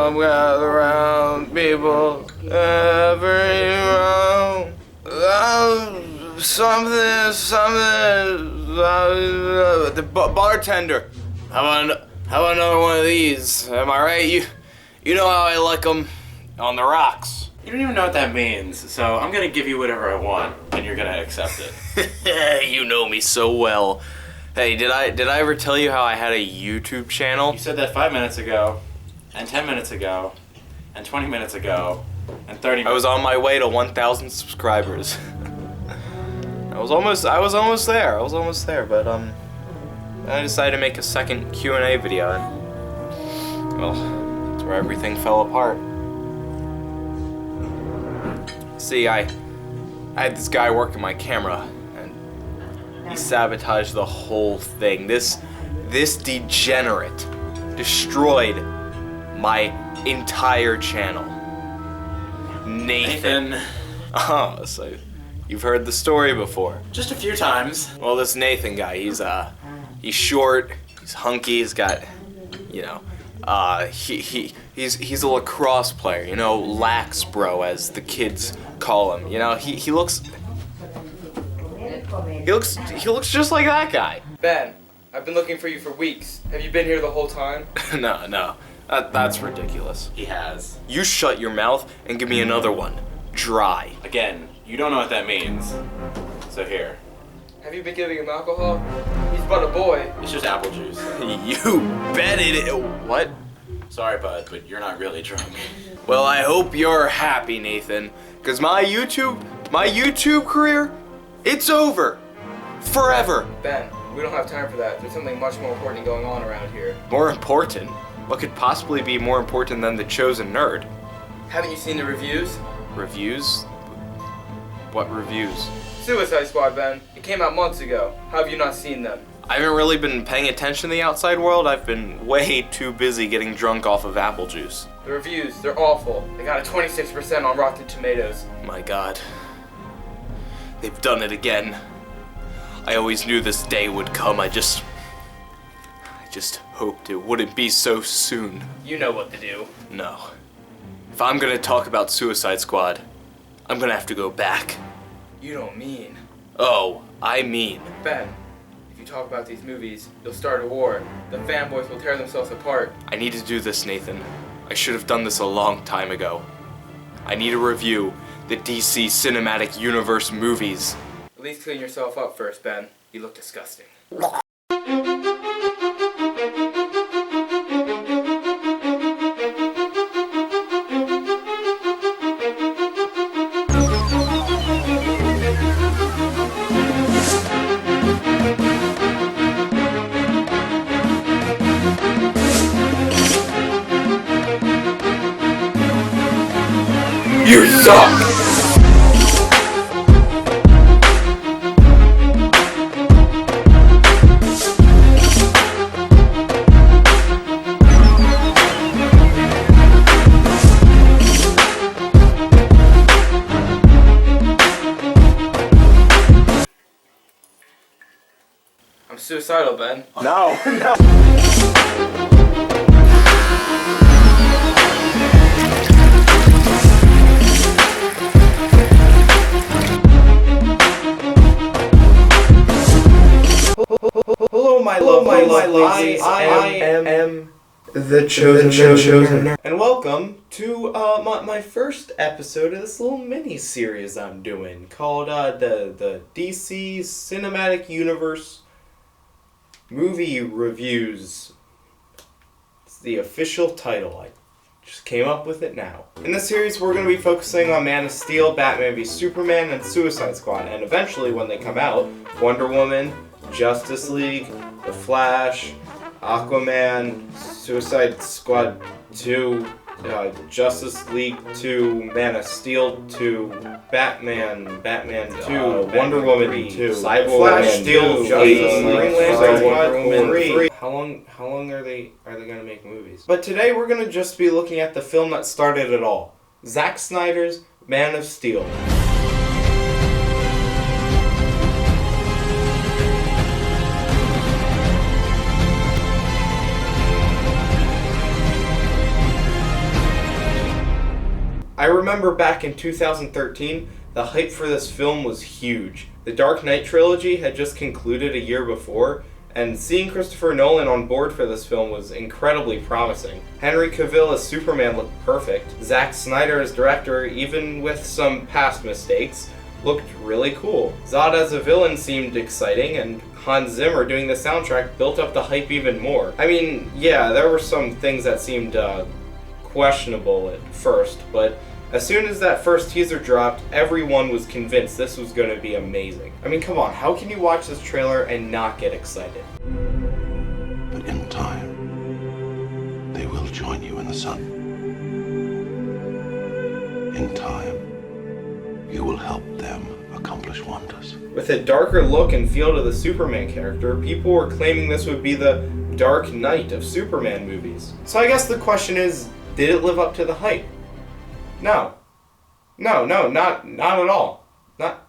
come gather round, people, every round. The bartender. How about another one of these? Am I right? You know how I like them on the rocks. You don't even know what that means, so I'm gonna give you whatever I want, and you're gonna accept it. You know me so well. Hey, did I ever tell you how I had a YouTube channel? You said that 5 minutes ago, and 10 minutes ago, and 20 minutes ago, and 30 minutes I was on my way to 1,000 subscribers. I was almost there, but I decided to make a second Q&A video, and well, that's where everything fell apart. See, I had this guy working my camera, and he sabotaged the whole thing. This degenerate destroyed my entire channel. Nathan. Oh, so you've heard the story before. Just a few times. Well, this Nathan guy, he's short, he's hunky, he's got, you know, he's a lacrosse player, you know, lax bro as the kids call him. You know, he looks just like that guy. Ben, I've been looking for you for weeks. Have you been here the whole time? No, that's ridiculous. He has. You shut your mouth and give me another one. Dry. Again, you don't know what that means. So here. Have you been giving him alcohol? He's but a boy. It's just apple juice. You bet it. What? Sorry, bud, but you're not really drunk. Well, I hope you're happy, Nathan, because my YouTube career, it's over. Forever. Ben, we don't have time for that. There's something much more important going on around here. More important? What could possibly be more important than the chosen nerd? Haven't you seen the reviews? Reviews? What reviews? Suicide Squad, Ben. It came out months ago. How have you not seen them? I haven't really been paying attention to the outside world. I've been way too busy getting drunk off of apple juice. The reviews, they're awful. They got a 26% on Rotten Tomatoes. My God. They've done it again. I always knew this day would come. I just hoped it wouldn't be so soon. You know what to do. No. If I'm gonna talk about Suicide Squad, I'm gonna have to go back. You don't mean. Oh, I mean. Ben, if you talk about these movies, you'll start a war. The fanboys will tear themselves apart. I need to do this, Nathan. I should have done this a long time ago. I need to review the DC Cinematic Universe movies. At least clean yourself up first, Ben. You look disgusting. You suck! I'm suicidal, Ben. No, no. Hello, my love. I am the chosen, and welcome to my first episode of this little mini series I'm doing called the DC Cinematic Universe movie reviews. It's the official title. I just came up with it now. In this series, we're going to be focusing on Man of Steel, Batman v Superman, and Suicide Squad, and eventually, when they come out, Wonder Woman, Justice League, The Flash, Aquaman, Suicide Squad 2, Justice League 2, Man of Steel 2, Batman 2, Wonder Woman 2, Cyborg Flash Steel, Justice League, Wonder Woman 3. How long are they gonna make movies? But today we're gonna just be looking at the film that started it all. Zack Snyder's Man of Steel. I remember back in 2013, the hype for this film was huge. The Dark Knight trilogy had just concluded a year before, and seeing Christopher Nolan on board for this film was incredibly promising. Henry Cavill as Superman looked perfect. Zack Snyder as director, even with some past mistakes, looked really cool. Zod as a villain seemed exciting, and Hans Zimmer doing the soundtrack built up the hype even more. I mean, yeah, there were some things that seemed questionable at first, but as soon as that first teaser dropped, everyone was convinced this was going to be amazing. I mean, come on, how can you watch this trailer and not get excited? But in time, they will join you in the sun. In time, you will help them accomplish wonders. With a darker look and feel to the Superman character, people were claiming this would be the Dark Knight of Superman movies. So I guess the question is, did it live up to the hype? No, not at all. Not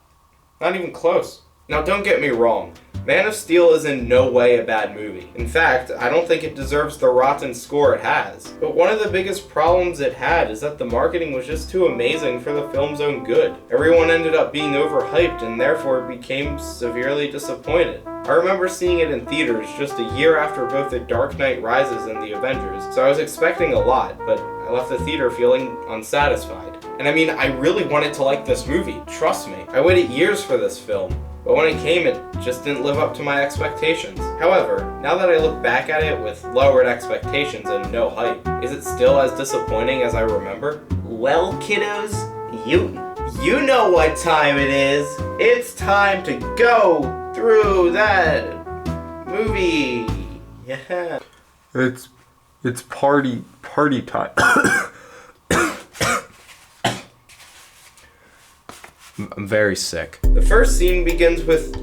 even close. Now don't get me wrong, Man of Steel is in no way a bad movie. In fact, I don't think it deserves the rotten score it has. But one of the biggest problems it had is that the marketing was just too amazing for the film's own good. Everyone ended up being overhyped and therefore became severely disappointed. I remember seeing it in theaters just a year after both The Dark Knight Rises and The Avengers, so I was expecting a lot, but I left the theater feeling unsatisfied. And I mean, I really wanted to like this movie, trust me. I waited years for this film, but when it came, it just didn't live up to my expectations. However, now that I look back at it with lowered expectations and no hype, is it still as disappointing as I remember? Well, kiddos, you know what time it is. It's time to go through that movie. Yeah. It's party time. I'm very sick. The first scene begins with...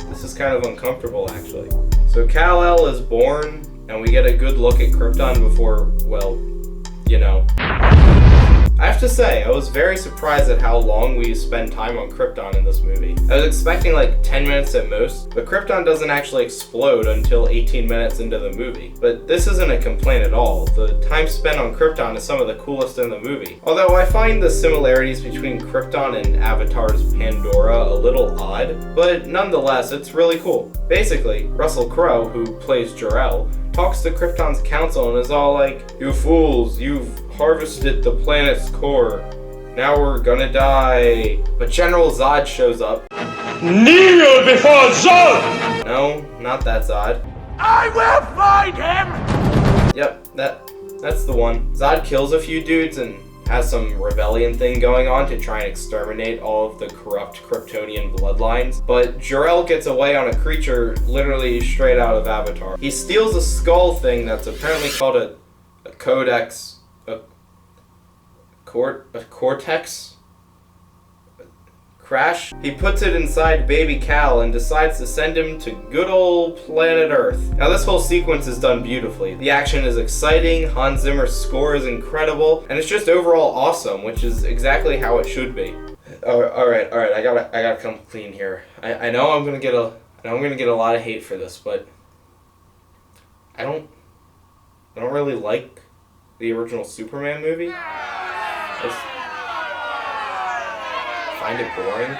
this is kind of uncomfortable, actually. So Kal-El is born, and we get a good look at Krypton before, well, you know. I have to say, I was very surprised at how long we spend time on Krypton in this movie. I was expecting like 10 minutes at most, but Krypton doesn't actually explode until 18 minutes into the movie. But this isn't a complaint at all. The time spent on Krypton is some of the coolest in the movie. Although I find the similarities between Krypton and Avatar's Pandora a little odd, but nonetheless, it's really cool. Basically, Russell Crowe, who plays Jor-El, talks to Krypton's council and is all like, "You fools, you've harvested the planet's core. Now we're gonna die." But General Zod shows up. Kneel before Zod! No, not that Zod. I will find him! Yep, that's the one. Zod kills a few dudes and has some rebellion thing going on to try and exterminate all of the corrupt Kryptonian bloodlines. But Jor-El gets away on a creature literally straight out of Avatar. He steals a skull thing that's apparently called a codex. A cortex? Crash? He puts it inside baby Cal and decides to send him to good old planet Earth. Now this whole sequence is done beautifully. The action is exciting, Hans Zimmer's score is incredible, and it's just overall awesome, which is exactly how it should be. Alright, I gotta come clean here. I know I'm gonna get a lot of hate for this, but I don't really like the original Superman movie. I just find it boring.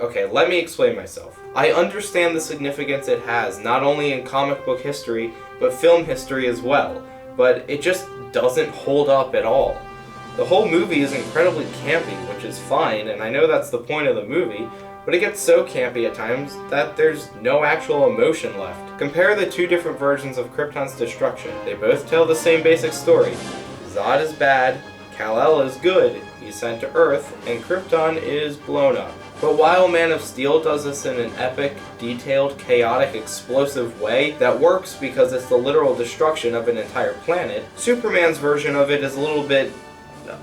Okay, let me explain myself. I understand the significance it has, not only in comic book history, but film history as well, but it just doesn't hold up at all. The whole movie is incredibly campy, which is fine, and I know that's the point of the movie, but it gets so campy at times that there's no actual emotion left. Compare the two different versions of Krypton's destruction. They both tell the same basic story. Zod is bad, Kal-El is good, he's sent to Earth, and Krypton is blown up. But while Man of Steel does this in an epic, detailed, chaotic, explosive way that works because it's the literal destruction of an entire planet, Superman's version of it is a little bit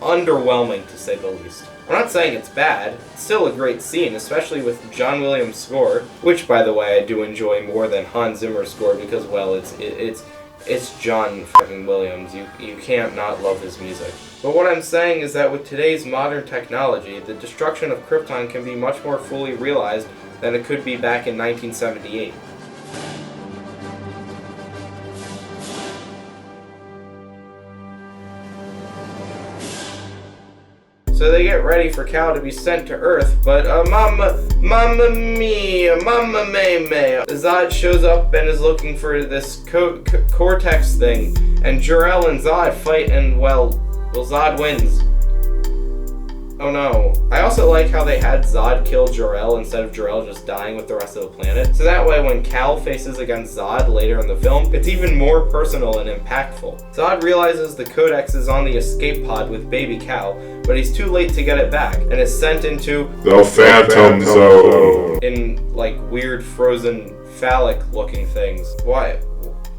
underwhelming, to say the least. I'm not saying it's bad, it's still a great scene, especially with John Williams' score, which, by the way, I do enjoy more than Hans Zimmer's score because, well, it's John fucking Williams. You can't not love his music. But what I'm saying is that with today's modern technology, the destruction of Krypton can be much more fully realized than it could be back in 1978. So they get ready for Cal to be sent to Earth, but Mamma Mia, Mamma May. Zod shows up and is looking for this Cortex thing, and Jor-El and Zod fight, and well, Zod wins. Oh no. I also like how they had Zod kill Jor-El instead of Jor-El just dying with the rest of the planet. So that way when Cal faces against Zod later in the film, it's even more personal and impactful. Zod realizes the Codex is on the escape pod with baby Cal, but he's too late to get it back, and is sent into The Phantom Zone. In like weird frozen phallic looking things. Why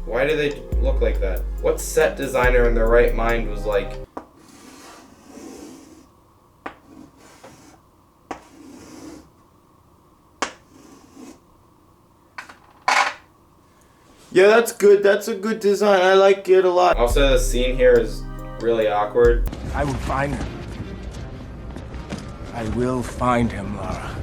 do they look like that? What set designer in their right mind was like, yeah, that's good. That's a good design. I like it a lot. Also, the scene here is really awkward. I will find him. I will find him, Lara.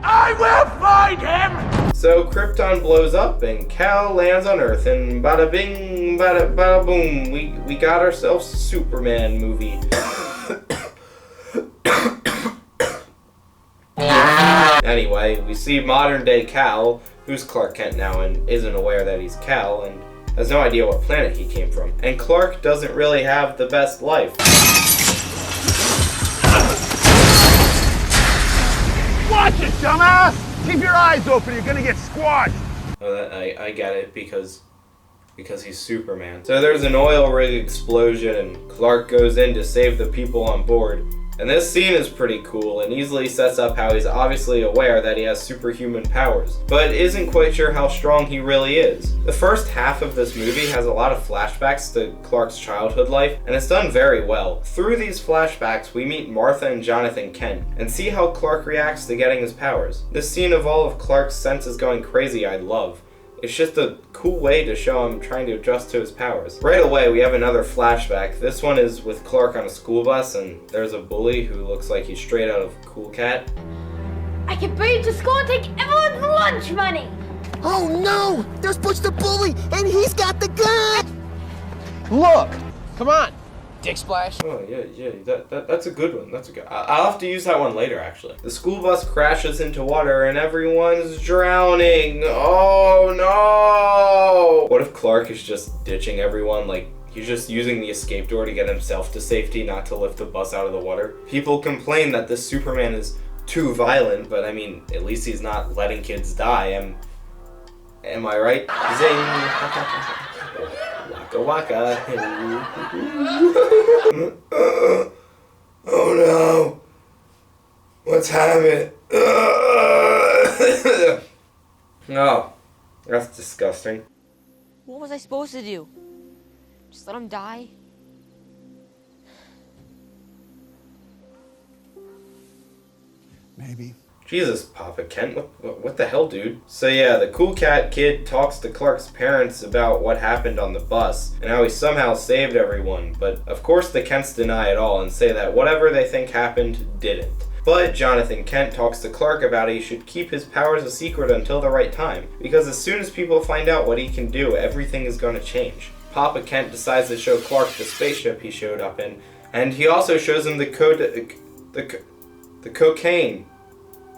I will find him! So Krypton blows up and Cal lands on Earth, and bada bing, bada boom, we got ourselves a Superman movie. Anyway, we see modern day Cal, who's Clark Kent now and isn't aware that he's Cal and has no idea what planet he came from. And Clark doesn't really have the best life. Watch it, dumbass! Keep your eyes open, you're gonna get squashed! Oh, I get it, because he's Superman. So there's an oil rig explosion and Clark goes in to save the people on board. And this scene is pretty cool and easily sets up how he's obviously aware that he has superhuman powers, but isn't quite sure how strong he really is. The first half of this movie has a lot of flashbacks to Clark's childhood life, and it's done very well. Through these flashbacks, we meet Martha and Jonathan Kent, and see how Clark reacts to getting his powers. This scene of all of Clark's senses going crazy I love. It's just a cool way to show him trying to adjust to his powers. Right away, we have another flashback. This one is with Clark on a school bus, and there's a bully who looks like he's straight out of Cool Cat. I can bring you to school and take everyone's lunch money! Oh no! There's Butch the bully, and he's got the gun! Look! Come on! Dick splash. Oh, yeah, that's a good one. That's a good. I'll have to use that one later, actually. The school bus crashes into water and everyone's drowning. Oh no! What if Clark is just ditching everyone? Like, he's just using the escape door to get himself to safety, not to lift the bus out of the water? People complain that this Superman is too violent, but I mean, at least he's not letting kids die. Am I right? Zing! Waka waka. Oh no! What's happening? Oh, that's disgusting. What was I supposed to do? Just let him die? Maybe. Jesus, Papa Kent, what the hell, dude? So yeah, the Cool Cat kid talks to Clark's parents about what happened on the bus, and how he somehow saved everyone, but of course the Kents deny it all and say that whatever they think happened, didn't. But Jonathan Kent talks to Clark about he should keep his powers a secret until the right time, because as soon as people find out what he can do, everything is going to change. Papa Kent decides to show Clark the spaceship he showed up in, and he also shows him the cocaine.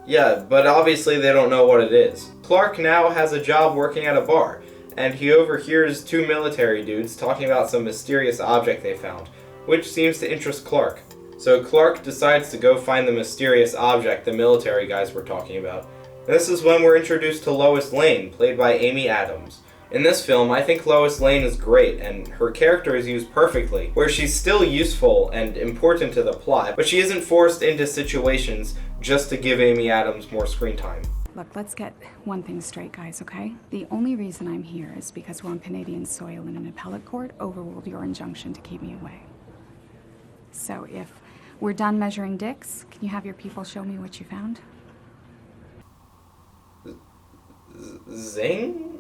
Yeah, but obviously they don't know what it is. Clark now has a job working at a bar, and he overhears two military dudes talking about some mysterious object they found, which seems to interest Clark. So Clark decides to go find the mysterious object the military guys were talking about. This is when we're introduced to Lois Lane, played by Amy Adams. In this film, I think Lois Lane is great, and her character is used perfectly, where she's still useful and important to the plot, but she isn't forced into situations just to give Amy Adams more screen time. Look, let's get one thing straight, guys, okay? The only reason I'm here is because we're on Canadian soil and an appellate court overruled your injunction to keep me away. So if we're done measuring dicks, can you have your people show me what you found? Zing?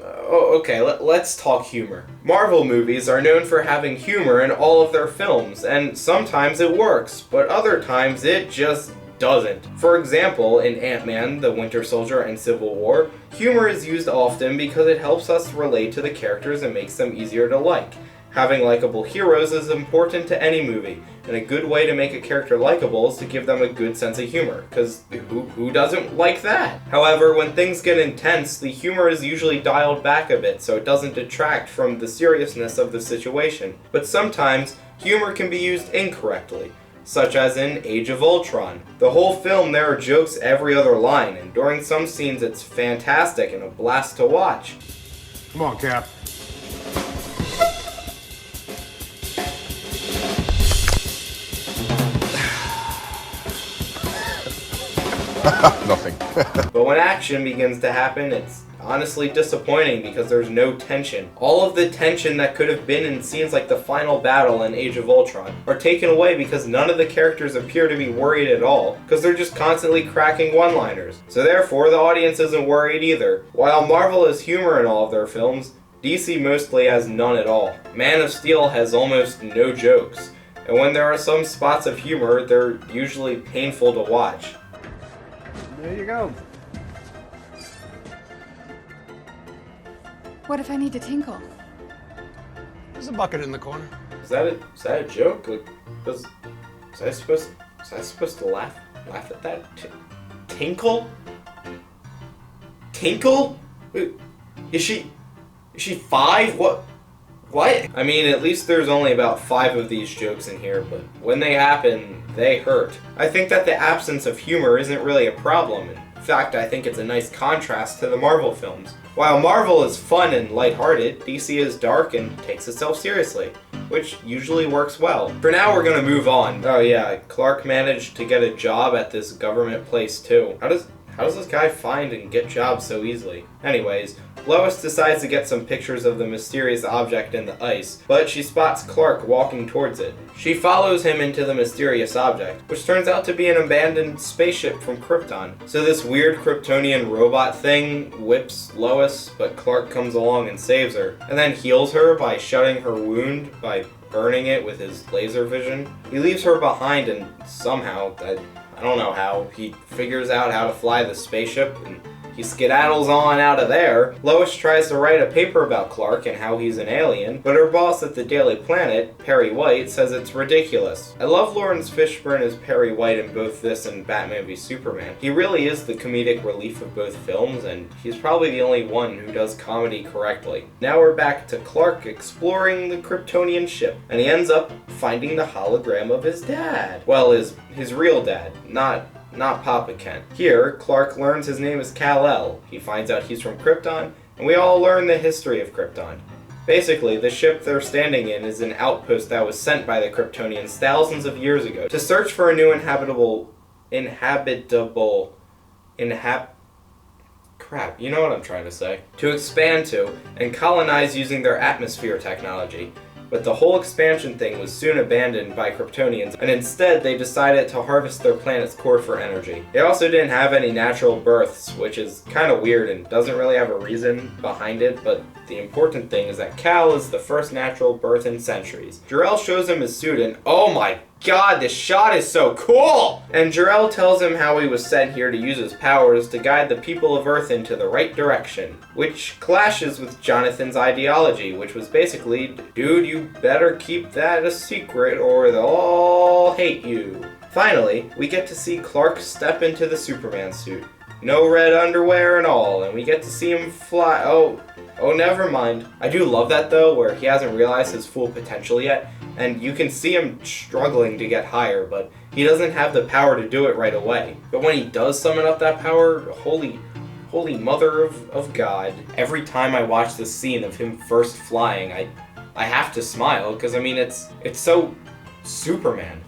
Oh, okay, let's talk humor. Marvel movies are known for having humor in all of their films, and sometimes it works, but other times it just doesn't. For example, in Ant-Man, the Winter Soldier, and Civil War, humor is used often because it helps us relate to the characters and makes them easier to like. Having likable heroes is important to any movie, and a good way to make a character likable is to give them a good sense of humor, because who doesn't like that? However, when things get intense, the humor is usually dialed back a bit so it doesn't detract from the seriousness of the situation. But sometimes, humor can be used incorrectly, such as in Age of Ultron. The whole film, there are jokes every other line, and during some scenes it's fantastic and a blast to watch. Come on, Cap. Nothing. But when action begins to happen, it's honestly disappointing because there's no tension. All of the tension that could have been in scenes like the final battle in Age of Ultron are taken away because none of the characters appear to be worried at all, because they're just constantly cracking one-liners. So therefore, the audience isn't worried either. While Marvel has humor in all of their films, DC mostly has none at all. Man of Steel has almost no jokes, and when there are some spots of humor, they're usually painful to watch. There you go. What if I need to tinkle? There's a bucket in the corner. Is that a joke? Like, was I supposed to laugh at that? Tinkle? Tinkle? Wait, is she 5? What? I mean, at least there's only about 5 of these jokes in here, but when they happen, they hurt. I think that the absence of humor isn't really a problem. In fact, I think it's a nice contrast to the Marvel films. While Marvel is fun and lighthearted, DC is dark and takes itself seriously, which usually works well. For now, we're gonna move on. Oh yeah, Clark managed to get a job at this government place too. How does this guy find and get jobs so easily? Anyways, Lois decides to get some pictures of the mysterious object in the ice, but she spots Clark walking towards it. She follows him into the mysterious object, which turns out to be an abandoned spaceship from Krypton. So this weird Kryptonian robot thing whips Lois, but Clark comes along and saves her, and then heals her by shutting her wound by burning it with his laser vision. He leaves her behind and somehow, I don't know how, he figures out how to fly the spaceship and he skedaddles on out of there. Lois tries to write a paper about Clark and how he's an alien, but her boss at the Daily Planet, Perry White, says it's ridiculous. I love Lawrence Fishburne as Perry White in both this and Batman v Superman. He really is the comedic relief of both films, and he's probably the only one who does comedy correctly. Now we're back to Clark exploring the Kryptonian ship, and he ends up finding the hologram of his dad. Well, his real dad, not Papa Kent. Here, Clark learns his name is Kal-El. He finds out he's from Krypton, and we all learn the history of Krypton. Basically, the ship they're standing in is an outpost that was sent by the Kryptonians thousands of years ago to search for a new crap, you know what I'm trying to say. To expand to and colonize using their atmosphere technology. But the whole expansion thing was soon abandoned by Kryptonians, and instead they decided to harvest their planet's core for energy. They also didn't have any natural births, which is kind of weird and doesn't really have a reason behind it, but the important thing is that Kal is the first natural birth in centuries. Jor-El shows him his suit and oh my god, this shot is so cool! And Jor-El tells him how he was sent here to use his powers to guide the people of Earth into the right direction, which clashes with Jonathan's ideology, which was basically, dude, you better keep that a secret or they'll all hate you. Finally, we get to see Clark step into the Superman suit. No red underwear and all, and we get to see him fly. Oh, never mind. I do love that though, where he hasn't realized his full potential yet, and you can see him struggling to get higher, but he doesn't have the power to do it right away. But when he does summon up that power, holy mother of God. Every time I watch this scene of him first flying, I have to smile, because I mean, it's so Superman.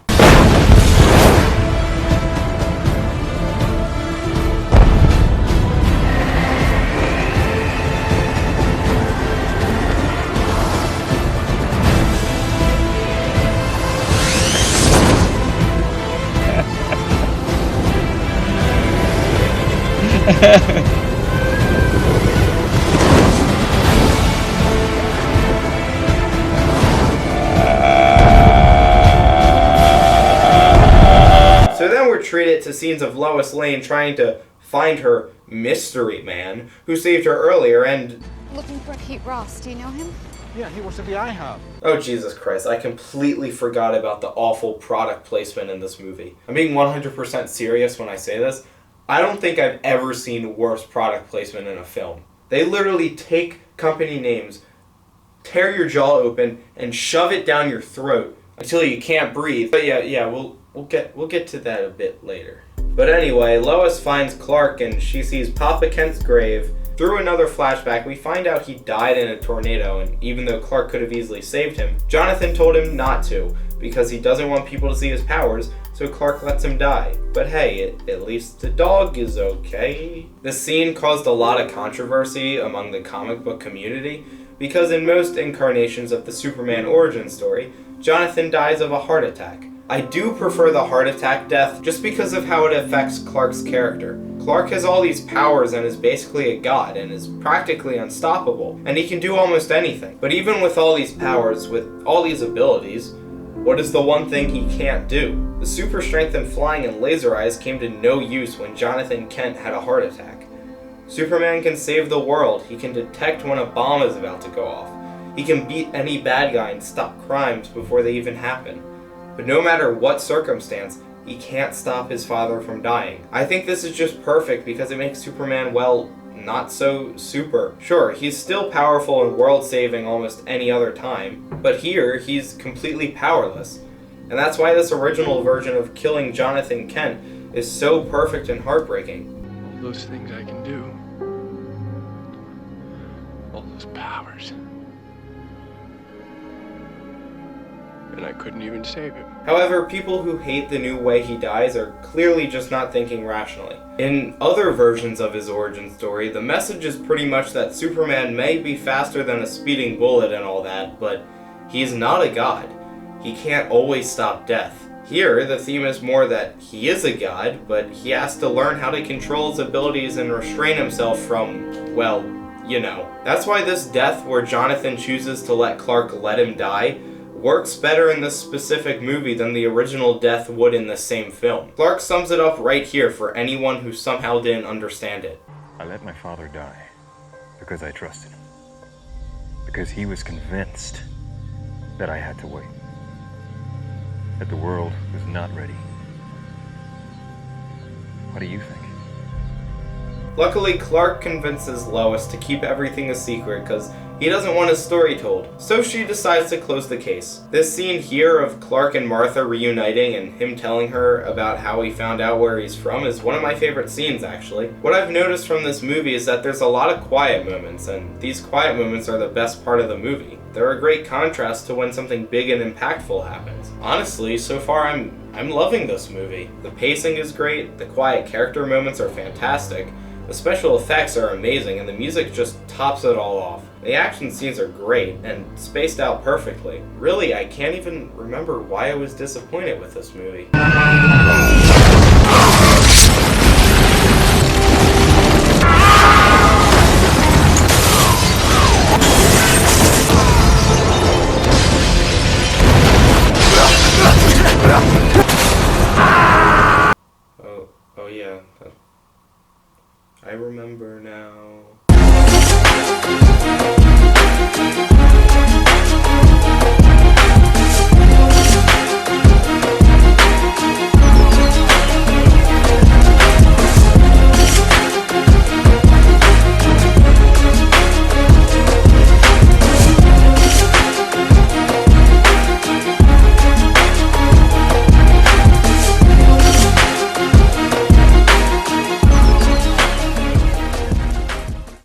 So then we're treated to scenes of Lois Lane trying to find her mystery man who saved her earlier and... Looking for Pete Ross, do you know him? Yeah, he works at the IHOP. Oh, Jesus Christ. I completely forgot about the awful product placement in this movie. I'm being 100% serious when I say this. I don't think I've ever seen worse product placement in a film. They literally take company names, tear your jaw open, and shove it down your throat until you can't breathe. But yeah, we'll get to that a bit later. But anyway, Lois finds Clark and she sees Papa Kent's grave. Through another flashback, we find out he died in a tornado, and even though Clark could have easily saved him, Jonathan told him not to, because he doesn't want people to see his powers, so Clark lets him die. But hey, at least the dog is okay. This scene caused a lot of controversy among the comic book community, because in most incarnations of the Superman origin story, Jonathan dies of a heart attack. I do prefer the heart attack death just because of how it affects Clark's character. Clark has all these powers and is basically a god and is practically unstoppable, and he can do almost anything. But even with all these powers, with all these abilities, what is the one thing he can't do? The super strength and flying and laser eyes came to no use when Jonathan Kent had a heart attack. Superman can save the world, he can detect when a bomb is about to go off. He can beat any bad guy and stop crimes before they even happen. But no matter what circumstance, he can't stop his father from dying. I think this is just perfect because it makes Superman, well, not so super. Sure, he's still powerful and world-saving almost any other time, but here, he's completely powerless. And that's why this original version of killing Jonathan Kent is so perfect and heartbreaking. All those things I can do. All those powers. And I couldn't even save him. However, people who hate the new way he dies are clearly just not thinking rationally. In other versions of his origin story, the message is pretty much that Superman may be faster than a speeding bullet and all that, but he's not a god. He can't always stop death. Here, the theme is more that he is a god, but he has to learn how to control his abilities and restrain himself from, well, you know. That's why this death where Jonathan chooses to let Clark let him die works better in this specific movie than the original death would in the same film. Clark sums it up right here for anyone who somehow didn't understand it. I let my father die because I trusted him. Because he was convinced that I had to wait. That the world was not ready. What do you think? Luckily, Clark convinces Lois to keep everything a secret because he doesn't want his story told, so she decides to close the case. This scene here of Clark and Martha reuniting and him telling her about how he found out where he's from is one of my favorite scenes, actually. What I've noticed from this movie is that there's a lot of quiet moments, and these quiet moments are the best part of the movie. They're a great contrast to when something big and impactful happens. Honestly, so far I'm loving this movie. The pacing is great, the quiet character moments are fantastic, the special effects are amazing, and the music just tops it all off. The action scenes are great, and spaced out perfectly. Really, I can't even remember why I was disappointed with this movie.